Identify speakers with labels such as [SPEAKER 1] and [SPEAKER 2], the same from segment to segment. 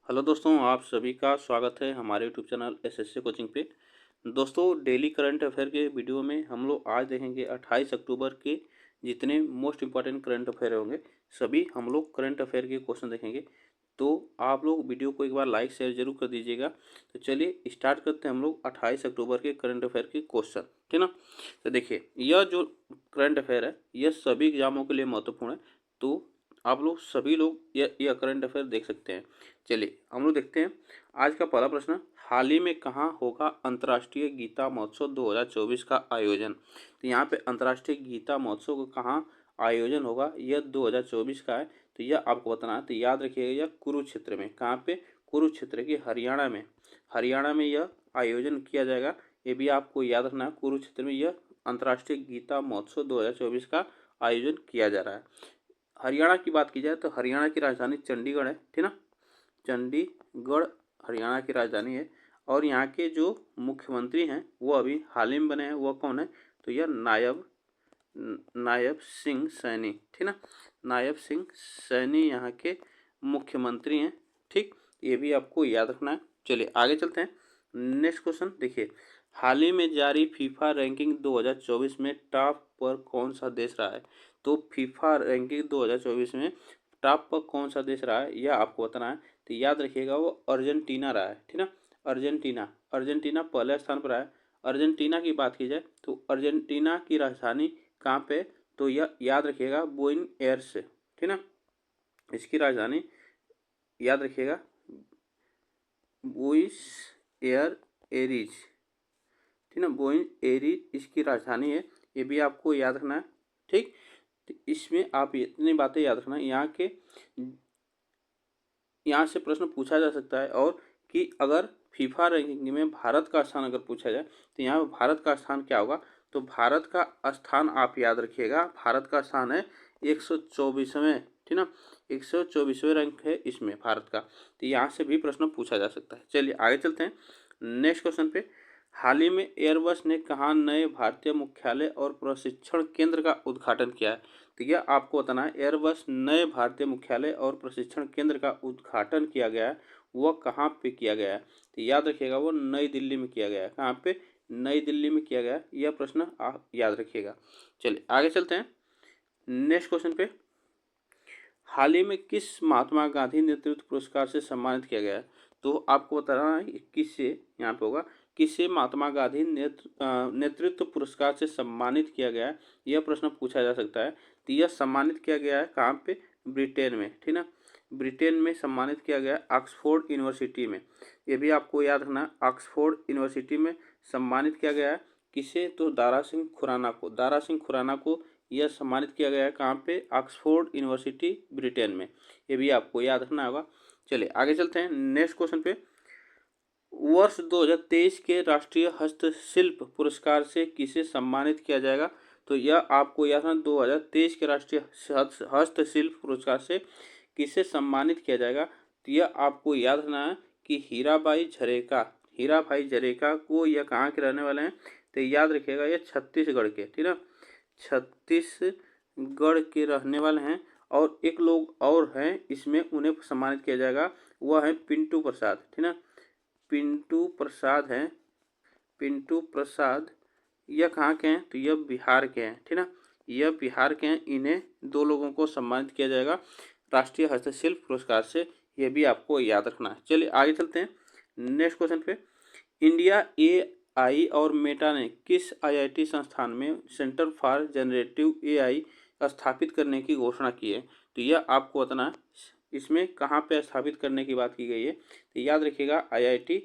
[SPEAKER 1] Hello दोस्तों, आप सभी का स्वागत है हमारे यूट्यूब चैनल एसएससी कोचिंग पे। दोस्तों, डेली करंट अफेयर के वीडियो में हम लोग आज देखेंगे 28 अक्टूबर के जितने मोस्ट इम्पॉर्टेंट करंट अफेयर होंगे सभी हम लोग करंट अफेयर के क्वेश्चन देखेंगे। तो आप लोग वीडियो को एक बार लाइक शेयर जरूर कर दीजिएगा। तो चलिए स्टार्ट करते हैं हम लोग 28 अक्टूबर के करंट अफेयर के क्वेश्चन, ठीक ना। तो देखिए, यह जो करंट अफेयर है यह सभी एग्जामों के लिए महत्वपूर्ण है। तो आप लोग सभी लोग यह करंट अफेयर देख सकते हैं। चलिए हम लोग देखते हैं। आज का पहला प्रश्न, हाल ही में कहाँ होगा अंतर्राष्ट्रीय गीता महोत्सव 2024 का आयोजन। तो यहाँ पे अंतर्राष्ट्रीय गीता महोत्सव का कहाँ आयोजन होगा, यह 2024 का है। तो यह आपको बताना है। तो याद रखिएगा, यह कुरुक्षेत्र में, कहाँ पे, कुरुक्षेत्र के हरियाणा में यह आयोजन किया जाएगा। ये भी आपको याद रखना है, कुरुक्षेत्र में यह अंतर्राष्ट्रीय गीता महोत्सव 2024 का आयोजन किया जा रहा है। हरियाणा की बात की जाए तो हरियाणा की राजधानी चंडीगढ़ है, ठीक ना। चंडीगढ़ हरियाणा की राजधानी है। और यहाँ के जो मुख्यमंत्री हैं वो अभी हाल ही में बने हैं, वह कौन है, तो यह नायब सिंह सैनी, ठीक ना। नायब सिंह सैनी यहाँ के मुख्यमंत्री हैं, ठीक। ये भी आपको याद रखना है। चलिए आगे चलते हैं। नेक्स्ट क्वेश्चन देखिए, हाल ही में जारी फीफा रैंकिंग 2024 में टॉप पर कौन सा देश रहा है। तो फीफा रैंकिंग 2024 में टॉप पर कौन सा देश रहा है यह आपको बताना है। तो याद रखिएगा, वो अर्जेंटीना रहा है, ठीक ना। अर्जेंटीना पहले स्थान पर आया। अर्जेंटीना की बात की जाए तो अर्जेंटीना की राजधानी कहाँ पे, तो यह याद रखिएगा बुएनस एयर्स, ठीक ना। इसकी राजधानी याद रखिएगा बुएनस एरीज, ठीक ना। बुएनस एरीज इसकी राजधानी है। ये भी आपको याद रखना है, ठीक। तो इसमें आप इतनी बातें याद रखना, यहाँ से प्रश्न पूछा जा सकता है। और कि अगर फीफा रैंकिंग में भारत का स्थान अगर पूछा जाए तो यहाँ पर भारत का स्थान क्या होगा। तो भारत का स्थान आप याद रखिएगा, भारत का स्थान है 124वें, ठीक ना। 124वें रैंक है इसमें भारत का। तो यहाँ से भी प्रश्न पूछा जा सकता है। चलिए आगे चलते हैं नेक्स्ट क्वेश्चन पे। हाल ही में एयरबस ने कहाँ नए भारतीय मुख्यालय और प्रशिक्षण केंद्र का उद्घाटन किया है। तो यह आपको बताना है, एयरबस नए भारतीय मुख्यालय और प्रशिक्षण केंद्र का उद्घाटन किया गया है, वह कहाँ पे किया गया है। तो याद रखिएगा, वो नई दिल्ली में किया गया है। कहाँ पे, नई दिल्ली में किया गया है। यह प्रश्न आप याद रखिएगा। चलिए आगे चलते हैं नेक्स्ट क्वेश्चन पे। हाल ही में किस महात्मा गांधी नेतृत्व पुरस्कार से सम्मानित किया गया है। तो आपको बताना है किससे, यहाँ पे होगा किससे महात्मा गांधी नेतृत्व पुरस्कार से सम्मानित किया गया है, यह प्रश्न पूछा जा सकता है। तो यह सम्मानित किया गया है कहाँ पे, ब्रिटेन में, ठीक ना। ब्रिटेन में सम्मानित किया गया है, ऑक्सफोर्ड यूनिवर्सिटी में। ये भी आपको याद रखना, ऑक्सफोर्ड यूनिवर्सिटी में सम्मानित किया गया है। किसे, तो दारा सिंह खुराना को यह सम्मानित किया गया है। कहाँ पे, ऑक्सफोर्ड यूनिवर्सिटी ब्रिटेन में। ये भी आपको याद रखना होगा। चलिए आगे चलते हैं नेक्स्ट क्वेश्चन पे। वर्ष 2023 के राष्ट्रीय हस्तशिल्प पुरस्कार से किसे सम्मानित किया जाएगा। तो यह आपको याद रखना, 2023 के राष्ट्रीय हस्तशिल्प पुरस्कार से किसे सम्मानित किया जाएगा। तो यह आपको याद रखना है कि हीराभाई झरेका को, यह कहाँ के रहने वाले हैं। तो याद रखिएगा, यह छत्तीसगढ़ के, ठीक है, छत्तीसगढ़ के रहने वाले हैं। और एक लोग और हैं इसमें, उन्हें सम्मानित किया जाएगा, वह है पिंटू प्रसाद, ठीक ना। पिंटू प्रसाद यह कहाँ के हैं, तो यह बिहार के हैं, ठीक ना। यह बिहार के हैं। इन्हें दो लोगों को सम्मानित किया जाएगा राष्ट्रीय हस्तशिल्प पुरस्कार से। यह भी आपको याद रखना है। चलिए आगे चलते हैं नेक्स्ट क्वेश्चन पे। इंडिया एआई और मेटा ने किस आईआईटी संस्थान में सेंटर फॉर जनरेटिव एआई स्थापित करने की घोषणा की है। तो यह आपको बताना है, इसमें कहाँ पे स्थापित करने की बात की गई है। तो याद रखिएगा, आईआईटी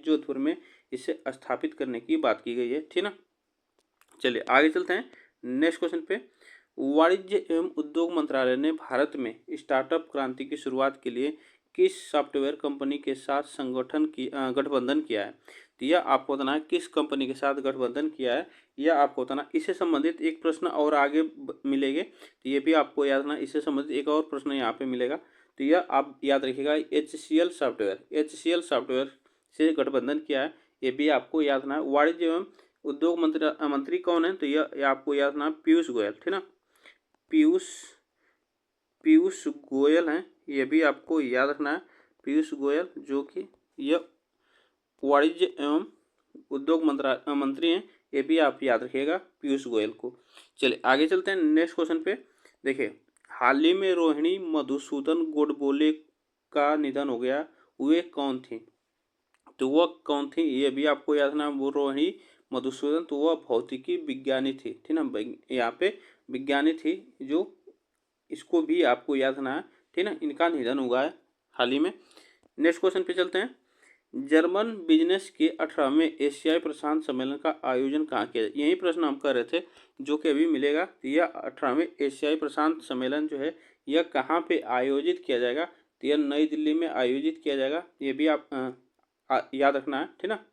[SPEAKER 1] जोधपुर में इसे स्थापित करने की बात की गई है, ठीक ना। चलिए आगे चलते हैं नेक्स्ट क्वेश्चन पे। वाणिज्य एवं उद्योग मंत्रालय ने भारत में स्टार्टअप क्रांति की शुरुआत के लिए किस सॉफ्टवेयर कंपनी के साथ गठबंधन किया है। तो यह आपको बताना है, किस कंपनी के साथ गठबंधन किया है, यह आपको बताना। इससे संबंधित एक प्रश्न और आगे मिलेंगे, तो ये भी आपको याद रखना। इससे संबंधित एक और प्रश्न यहाँ पे मिलेगा, तो यह आप याद रखिएगा, HCL सॉफ्टवेयर से गठबंधन किया है। ये भी आपको याद रखना है। वाणिज्य एवं उद्योग मंत्री कौन है, तो यह आपको याद रखना, पीयूष गोयल, ठीक ना। पीयूष गोयल हैं, ये भी आपको याद रखना है, पीयूष गोयल, जो कि यह वाणिज्य एवं उद्योग मंत्री हैं। ये भी आप याद रखिएगा, पीयूष गोयल को। चलिए आगे चलते हैं नेक्स्ट क्वेश्चन पे। देखिए, हाल ही में रोहिणी मधुसूदन गोडबोले का निधन हो गया, वे कौन थी? तो वह कौन थी ये भी आपको याद रखना। वो रोहिणी मधुसूदन, तो वह भौतिकी विज्ञानी थी, ठीक ना, यहाँ पे विज्ञानी थी, जो इसको भी आपको याद रखना है, ठीक ना। इनका निधन हुआ है हाल ही में। नेक्स्ट क्वेश्चन पे चलते हैं। जर्मन बिजनेस के 18वें एशियाई प्रशांत सम्मेलन का आयोजन कहाँ किया? यही प्रश्न हम कर रहे थे, जो कि अभी मिलेगा। यह 18वें एशियाई प्रशांत सम्मेलन जो है, यह कहाँ पे आयोजित किया जाएगा? तो यह नई दिल्ली में आयोजित किया जाएगा। ये भी आप याद रखना है, ठीक ना।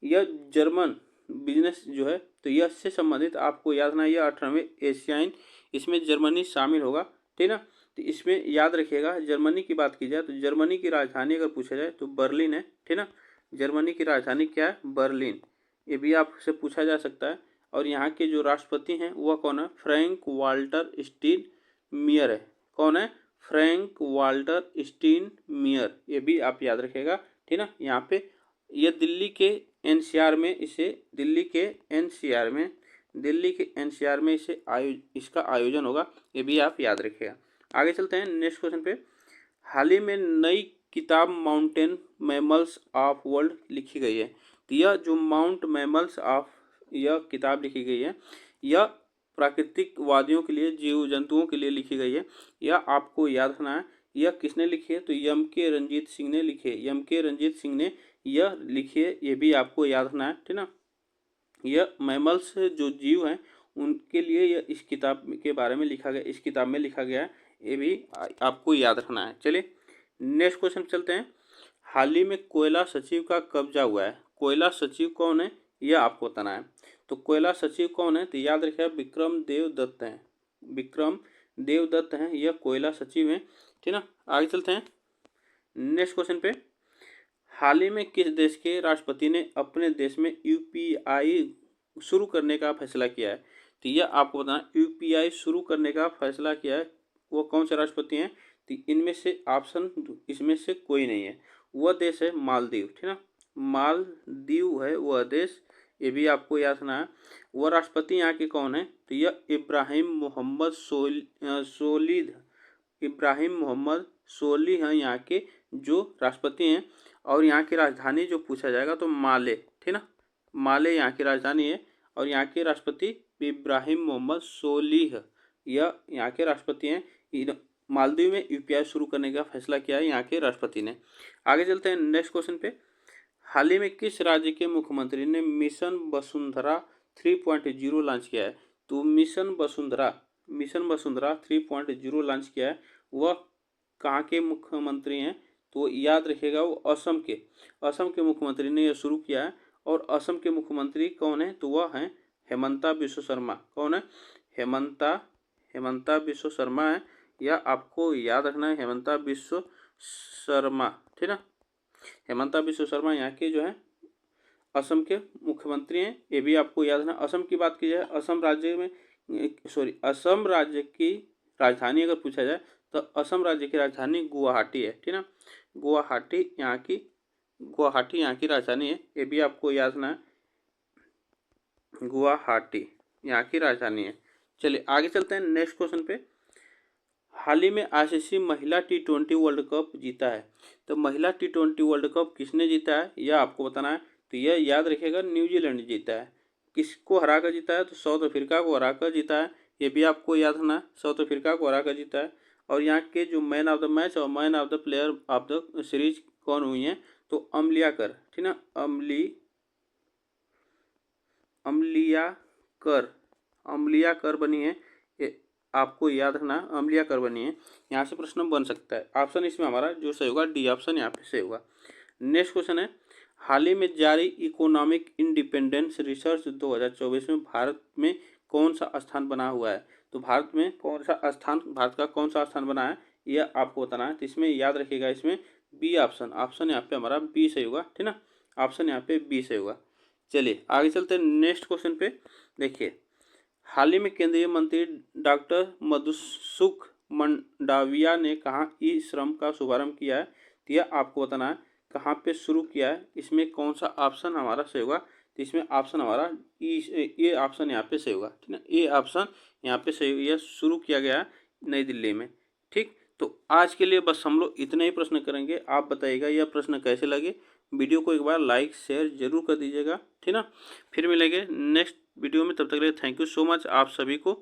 [SPEAKER 1] यह जर्मन बिजनेस जो है, तो यह से संबंधित आपको याद रखना है। यह 18वें एशियाई, इसमें जर्मनी शामिल होगा, ठीक ना। तो इसमें याद रखिएगा, जर्मनी की बात की जाए तो जर्मनी की राजधानी अगर पूछा जाए तो बर्लिन है, ठीक ना। जर्मनी की राजधानी क्या है? बर्लिन। ये भी आपसे पूछा जा सकता है। और यहाँ के जो राष्ट्रपति हैं वह कौन है? फ्रैंक वाल्टर स्टाइनमायर है। कौन है? Frank Walter Steinmeier. ये भी आप याद रखिएगा, ठीक ना। यहाँ पे यह दिल्ली के एनसीआर में इसका आयोजन होगा। ये भी आप याद रखिएगा। आगे चलते हैं नेक्स्ट क्वेश्चन पे। हाल ही में नई किताब माउंटेन मैमल्स ऑफ वर्ल्ड लिखी गई है। तो यह जो माउंट मैमल्स ऑफ यह किताब लिखी गई है, यह प्राकृतिक वादियों के लिए, जीव जंतुओं के लिए लिखी गई है। यह आपको याद रखना है। यह किसने लिखी है? तो यम.के. रंजीत सिंह ने लिखी है। यम.के. रंजीत सिंह ने यह लिखी है। ये भी आपको याद रखना है, ठीक ना। यह मैमल्स जो जीव हैं उनके लिए यह इस किताब के बारे में लिखा गया, इस किताब में लिखा गया है। ये भी आपको याद रखना है। चलिए नेक्स्ट क्वेश्चन चलते हैं। हाल ही में कोयला सचिव का कब्जा हुआ है। कोयला सचिव कौन है? यह आपको बताना है। तो कोयला सचिव कौन है? तो याद रखिएगा, विक्रम देव दत्त हैं। विक्रम देव दत्त हैं, यह कोयला सचिव हैं, ठीक ना। आगे चलते हैं नेक्स्ट क्वेश्चन पे। हाल ही में किस देश के राष्ट्रपति ने अपने देश में यूपीआई शुरू करने का फैसला किया है? तो यह आपको बताना, यूपीआई शुरू करने का फैसला किया है, वो कौन से राष्ट्रपति हैं? तो इनमें से ऑप्शन, इसमें से कोई नहीं है। वह देश है मालदीव, ठीक ना। मालदीव है वह देश। ये भी आपको याद रखना है। वह राष्ट्रपति यहाँ के कौन है? तो यह इब्राहिम मोहम्मद सोलिह, इब्राहिम मोहम्मद सोलिह हैं यहाँ के जो राष्ट्रपति हैं। और यहाँ की राजधानी जो पूछा जाएगा तो माले, ठीक ना। माले यहाँ की राजधानी है। और यहाँ के राष्ट्रपति इब्राहिम मोहम्मद सोलिह, यह यहाँ के राष्ट्रपति हैं। मालदीव में यूपीआई शुरू करने का फैसला किया है यहाँ के राष्ट्रपति ने। आगे चलते हैं नेक्स्ट क्वेश्चन पे। हाल ही में किस राज्य के मुख्यमंत्री ने मिशन वसुंधरा 3.0 लॉन्च किया है? तो मिशन वसुंधरा 3.0 लॉन्च किया है। वह कहाँ के मुख्यमंत्री हैं? तो याद रखिएगा, वो असम के मुख्यमंत्री ने यह शुरू किया है। और असम के मुख्यमंत्री कौन है? तो वह हैं हेमंता बिश्व शर्मा। कौन है? हेमंता बिश्व शर्मा है। यह आपको याद रखना है, हेमंता बिश्व शर्मा, ठीक ना। हेमंता बिश्व शर्मा यहाँ के जो है असम के मुख्यमंत्री हैं। ये भी आपको याद रखना। असम की बात की जाए, असम राज्य की राजधानी अगर पूछा जाए तो असम राज्य की राजधानी गुवाहाटी है, ठीक ना। गुवाहाटी यहाँ की राजधानी है। ये भी आपको याद रखना है, गुवाहाटी यहाँ की राजधानी है। चलिए आगे चलते हैं नेक्स्ट क्वेश्चन पे। हाल ही में आईसीसी महिला T20 वर्ल्ड कप जीता है। तो महिला T20 वर्ल्ड कप किसने जीता है यह आपको बताना है। तो यह याद रखिएगा, न्यूजीलैंड जीता है। किसको हराकर जीता है? तो साउथ अफ्रीका को हराकर जीता है। ये भी आपको याद रखना है, साउथ अफ्रीका को हराकर जीता है। और यहाँ के जो मैन ऑफ द मैच और man of the player of the series कौन हुई हैं? तो अम्लियाकर, ठीक ना। अम्लियाकर बनी है। आपको याद रखना, अम्लियाकर बनी है। यहाँ से प्रश्न बन सकता है। ऑप्शन इसमें हमारा जो सही होगा डी ऑप्शन यहाँ पे सही होगा। नेक्स्ट क्वेश्चन है, हाल ही में जारी इकोनॉमिक इंडिपेंडेंस रिसर्च 2024 में भारत में कौन सा स्थान बना हुआ है? तो भारत का कौन सा स्थान बना है यह आपको बताना है। तो इसमें याद रखिएगा, इसमें बी ऑप्शन यहाँ पे हमारा बी सही होगा, ठीक ना। ऑप्शन यहाँ पे बी सही होगा। चलिए आगे चलते हैं नेक्स्ट क्वेश्चन पे। देखिए, हाल ही में केंद्रीय मंत्री डॉक्टर मंडाविया ने कहाँ ई श्रम का शुभारंभ किया है? तो यह आपको बताना है कहाँ पे शुरू किया है। इसमें कौन सा ऑप्शन हमारा सही होगा? तो इसमें ऑप्शन हमारा ये ऑप्शन यहाँ पे सही होगा, ठीक है। ये ऑप्शन यहाँ पे सही, यह शुरू किया गया है नई दिल्ली में, ठीक। तो आज के लिए बस हम लोग इतने ही प्रश्न करेंगे। आप बताइएगा यह प्रश्न कैसे लगे। वीडियो को एक बार लाइक शेयर जरूर कर दीजिएगा, ठीक ना। फिर मिलेंगे नेक्स्ट वीडियो में, तब तक के लिए थैंक यू सो मच आप सभी को।